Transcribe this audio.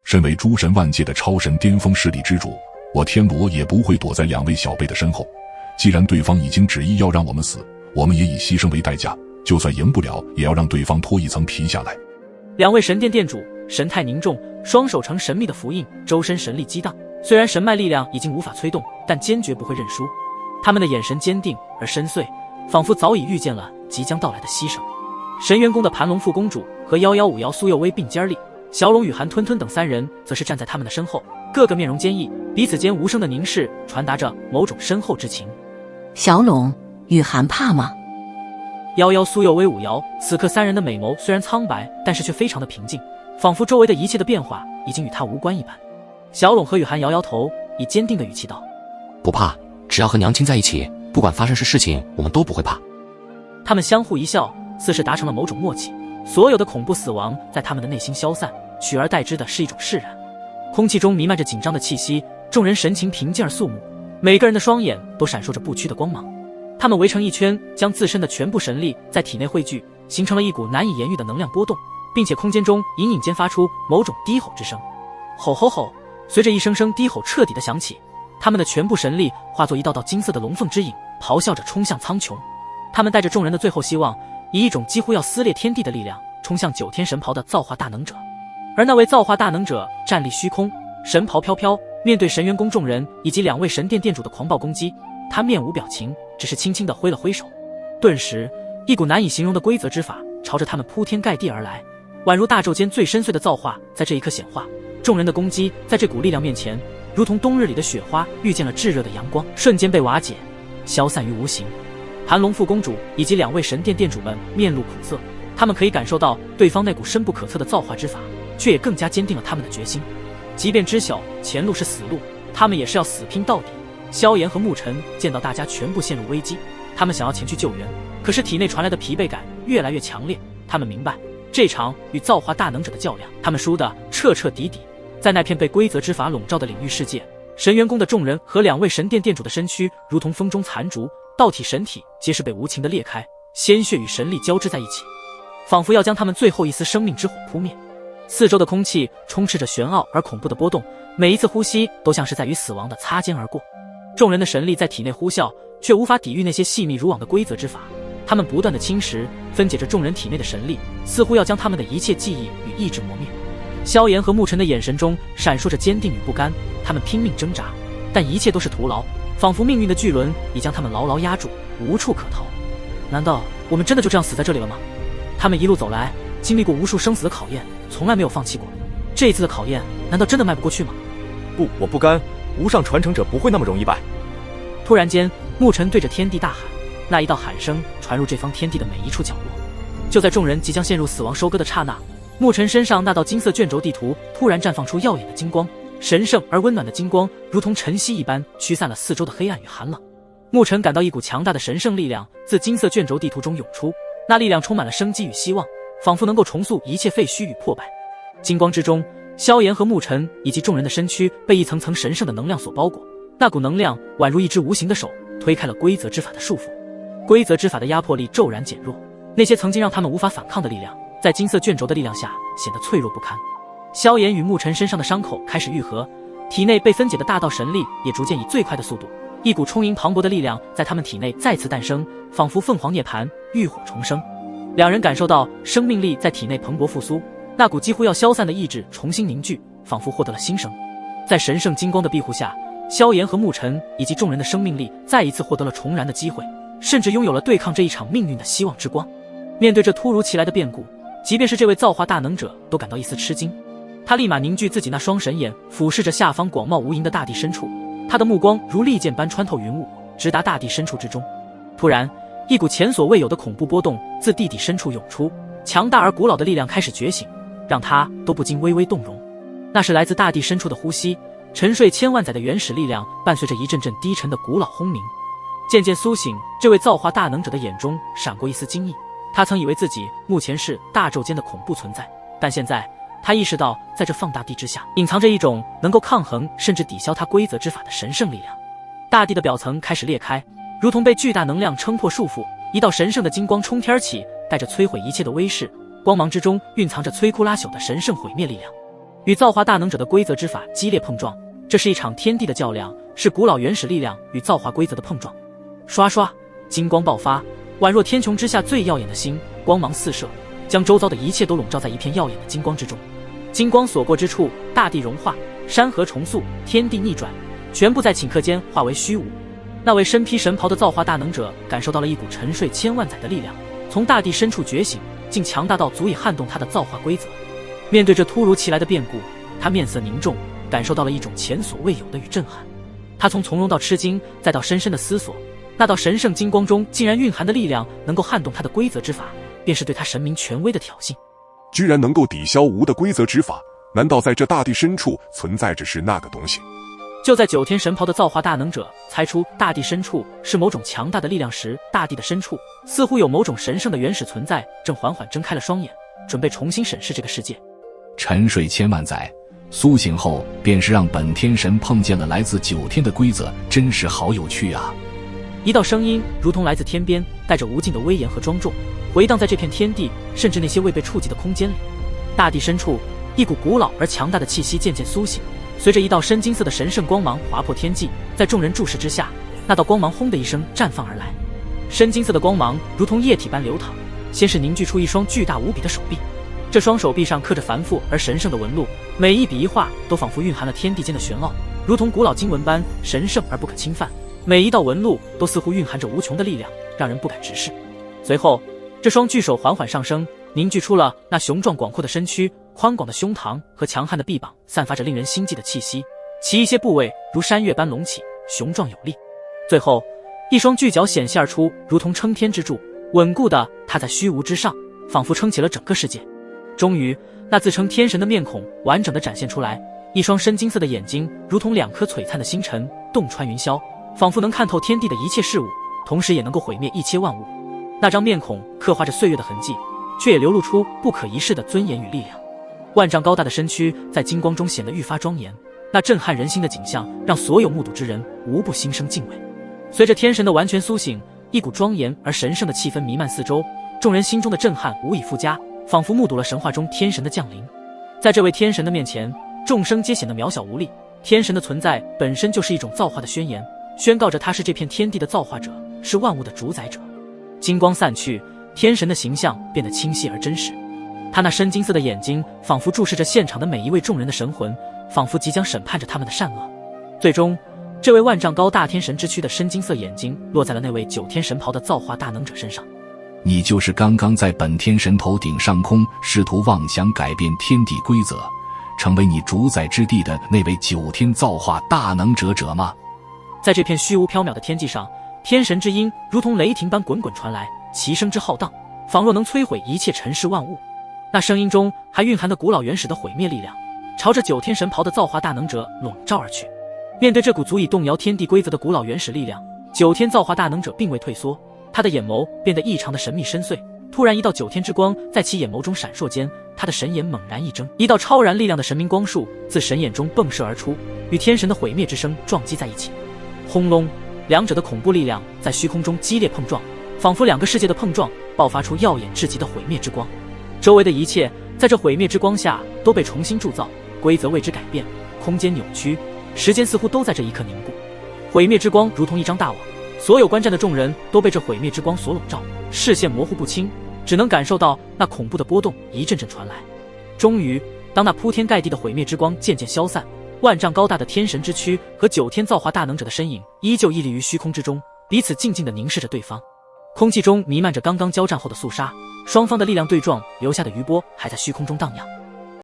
身为诸神万界的超神巅峰势力之主，我天罗也不会躲在2位小辈的身后。既然对方已经执意要让我们死，我们也以牺牲为代价，就算赢不了，也要让对方脱一层皮下来。2位神殿殿主神态凝重，双手呈神秘的符印，周身神力激荡。虽然神脉力量已经无法催动，但坚决不会认输。他们的眼神坚定而深邃，仿佛早已预见了即将到来的牺牲。神元宫的盘龙副公主和115瑶苏幼薇并肩立，小龙与韩吞吞等3人则是站在他们的身后，个个面容坚毅，彼此间无声的凝视传达着某种深厚之情。小龙、雨涵怕吗？111苏幼薇5瑶，此刻3人的美眸虽然苍白，但是却非常的平静，仿佛周围的一切的变化已经与他无关一般。小龙和雨涵摇摇头，以坚定的语气道：不怕，只要和娘亲在一起，不管发生事情，我们都不会怕。他们相互一笑，似是达成了某种默契。所有的恐怖死亡在他们的内心消散，取而代之的是一种释然。空气中弥漫着紧张的气息，众人神情平静而肃穆，每个人的双眼都闪烁着不屈的光芒。他们围成一圈，将自身的全部神力在体内汇聚，形成了一股难以言喻的能量波动，并且空间中隐隐间发出某种低吼之声。吼吼吼！随着一声声低吼彻底的响起，他们的全部神力化作一道道金色的龙凤之影，咆哮着冲向苍穹。他们带着众人的最后希望，以一种几乎要撕裂天地的力量冲向9天神袍的造化大能者。而那位造化大能者站立虚空，神袍飘飘，面对神元宫众人以及2位神殿殿主的狂暴攻击，他面无表情，只是轻轻地挥了挥手。顿时，一股难以形容的规则之法朝着他们铺天盖地而来，宛如大宙间最深邃的造化在这一刻显化。众人的攻击在这股力量面前，如同冬日里的雪花遇见了炙热的阳光，瞬间被瓦解，消散于无形。盘龙副公主以及2位神殿殿主们面露苦涩，他们可以感受到对方那股深不可测的造化之法，却也更加坚定了他们的决心。即便知晓前路是死路，他们也是要死拼到底。萧炎和沐尘见到大家全部陷入危机，他们想要前去救援，可是体内传来的疲惫感越来越强烈。他们明白，这场与造化大能者的较量，他们输得彻彻底底。在那片被规则之法笼罩的领域世界，神元宫的众人和2位神殿殿主的身躯如同风中残烛，道体神体皆是被无情的裂开，鲜血与神力交织在一起，仿佛要将他们最后一丝生命之火扑灭。四周的空气充斥着玄奥而恐怖的波动，每一次呼吸都像是在与死亡的擦肩而过。众人的神力在体内呼啸，却无法抵御那些细密如网的规则之法，他们不断的侵蚀分解着众人体内的神力，似乎要将他们的一切记忆与意志磨灭。萧炎和沐尘的眼神中闪烁着坚定与不甘，他们拼命挣扎，但一切都是徒劳，仿佛命运的巨轮已将他们牢牢压住，无处可逃。难道我们真的就这样死在这里了吗？他们一路走来，经历过无数生死的考验，从来没有放弃过。这一次的考验，难道真的迈不过去吗？不，我不甘，无上传承者不会那么容易败。突然间，沐尘对着天地大喊，那一道喊声传入这方天地的每一处角落。就在众人即将陷入死亡收割的刹那，沐尘身上那道金色卷轴地图突然绽放出耀眼的金光，神圣而温暖的金光如同晨曦一般驱散了四周的黑暗与寒冷。沐尘感到一股强大的神圣力量自金色卷轴地图中涌出，那力量充满了生机与希望，仿佛能够重塑一切废墟与破败。金光之中，萧炎和沐尘以及众人的身躯被一层层神圣的能量所包裹，那股能量宛如一只无形的手，推开了规则之法的束缚。规则之法的压迫力骤然减弱，那些曾经让他们无法反抗的力量在金色卷轴的力量下显得脆弱不堪。萧炎与沐尘身上的伤口开始愈合，体内被分解的大道神力也逐渐以最快的速度，一股充盈磅礴的力量在他们体内再次诞生，仿佛凤凰涅槃，浴火重生。两人感受到生命力在体内蓬勃复苏，那股几乎要消散的意志重新凝聚，仿佛获得了新生。在神圣金光的庇护下，萧炎和沐尘以及众人的生命力再一次获得了重燃的机会，甚至拥有了对抗这一场命运的希望之光。面对这突如其来的变故，即便是这位造化大能者都感到一丝吃惊。他立马凝聚自己那双神眼，俯视着下方广袤无垠的大地深处，他的目光如利剑般穿透云雾，直达大地深处之中。突然，一股前所未有的恐怖波动自地底深处涌出，强大而古老的力量开始觉醒，让他都不禁微微动容。那是来自大地深处的呼吸，沉睡千万载的原始力量伴随着一阵阵低沉的古老轰鸣，渐渐苏醒。这位造化大能者的眼中闪过一丝惊异，他曾以为自己目前是大宙间的恐怖存在，但现在他意识到，在这放大地之下隐藏着一种能够抗衡甚至抵消他规则之法的神圣力量。大地的表层开始裂开，如同被巨大能量撑破束缚，一道神圣的金光冲天而起，带着摧毁一切的威势，光芒之中蕴藏着摧枯拉朽的神圣毁灭力量。与造化大能者的规则之法激烈碰撞。这是一场天地的较量，是古老原始力量与造化规则的碰撞。刷刷，金光爆发，宛若天穹之下最耀眼的星，光芒四射，将周遭的一切都笼罩在一片耀眼的金光之中。金光所过之处，大地融化，山河重塑，天地逆转，全部在顷刻间化为虚无。那位身披神袍的造化大能者感受到了一股沉睡千万载的力量，从大地深处觉醒，竟强大到足以撼动他的造化规则。面对这突如其来的变故，他面色凝重，感受到了一种前所未有的与震撼。他从容到吃惊，再到深深的思索，那道神圣金光中竟然蕴含的力量能够撼动他的规则之法，便是对他神明权威的挑衅。居然能够抵消无的规则之法，难道在这大地深处存在着是那个东西？就在九天神袍的造化大能者猜出大地深处是某种强大的力量时，大地的深处似乎有某种神圣的原始存在，正缓缓睁开了双眼，准备重新审视这个世界。沉睡千万载，苏醒后便是让本天神碰见了来自九天的规则，真是好有趣啊！一道声音如同来自天边，带着无尽的威严和庄重，回荡在这片天地，甚至那些未被触及的空间里。大地深处，一股古老而强大的气息渐渐苏醒，随着一道深金色的神圣光芒划破天际，在众人注视之下，那道光芒轰的一声绽放而来。深金色的光芒如同液体般流淌，先是凝聚出一双巨大无比的手臂，这双手臂上刻着繁复而神圣的纹路，每一笔一画都仿佛蕴含了天地间的玄奥，如同古老经文般神圣而不可侵犯。每一道纹路都似乎蕴含着无穷的力量，让人不敢直视。随后，这双巨手缓缓上升，凝聚出了那雄壮广阔的身躯、宽广的胸膛和强悍的臂膀，散发着令人心悸的气息，其一些部位如山岳般隆起，雄壮有力。最后，一双巨脚显现而出，如同撑天之柱，稳固地踏在虚无之上，仿佛撑起了整个世界。终于，那自称天神的面孔完整地展现出来，一双深金色的眼睛如同两颗璀璨的星辰，洞穿云霄，仿佛能看透天地的一切事物，同时也能够毁灭一切万物。那张面孔刻画着岁月的痕迹，却也流露出不可一世的尊严与力量。万丈高大的身躯在金光中显得愈发庄严，那震撼人心的景象让所有目睹之人无不心生敬畏。随着天神的完全苏醒，一股庄严而神圣的气氛弥漫四周，众人心中的震撼无以复加，仿佛目睹了神话中天神的降临。在这位天神的面前，众生皆显得渺小无力。天神的存在本身就是一种造化的宣言，宣告着他是这片天地的造化者，是万物的主宰者。金光散去，天神的形象变得清晰而真实，他那深金色的眼睛仿佛注视着现场的每一位众人的神魂，仿佛即将审判着他们的善恶。最终，这位万丈高大天神之躯的深金色眼睛落在了那位九天神袍的造化大能者身上。你就是刚刚在本天神头顶上空试图妄想改变天地规则，成为你主宰之地的那位九天造化大能者吗？在这片虚无缥缈的天际上，天神之音如同雷霆般滚滚传来，其声之浩荡，仿若能摧毁一切尘世万物。那声音中还蕴含着古老原始的毁灭力量，朝着九天神袍的造化大能者笼罩而去。面对这股足以动摇天地规则的古老原始力量，九天造化大能者并未退缩，他的眼眸变得异常的神秘深邃。突然，一道九天之光在其眼眸中闪烁间，他的神眼猛然一睁，一道超然力量的神明光束自神眼中迸射而出，与天神的毁灭之声撞击在一起。轰隆，两者的恐怖力量在虚空中激烈碰撞，仿佛两个世界的碰撞，爆发出耀眼至极的毁灭之光。周围的一切在这毁灭之光下都被重新铸造，规则为之改变，空间扭曲，时间似乎都在这一刻凝固。毁灭之光如同一张大网，所有观战的众人都被这毁灭之光所笼罩，视线模糊不清，只能感受到那恐怖的波动一阵阵传来。终于，当那铺天盖地的毁灭之光渐渐消散，万丈高大的天神之躯和九天造化大能者的身影依旧屹立于虚空之中，彼此静静地凝视着对方。空气中弥漫着刚刚交战后的肃杀，双方的力量对撞留下的余波还在虚空中荡漾。